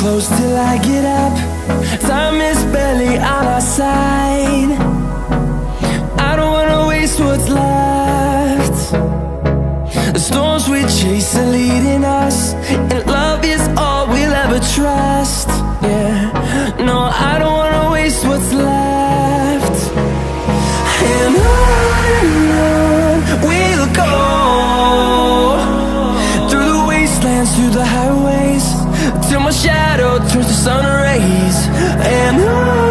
close till I get up. Time is barely on our side. I don't wanna waste what's left. The storms we chase are leading us, and love is all we'll ever trust. Yeah, no, I don't wanna waste what's left. And on we'll go, through the wastelands, through the highways, till my shadow turns to sun rays. And on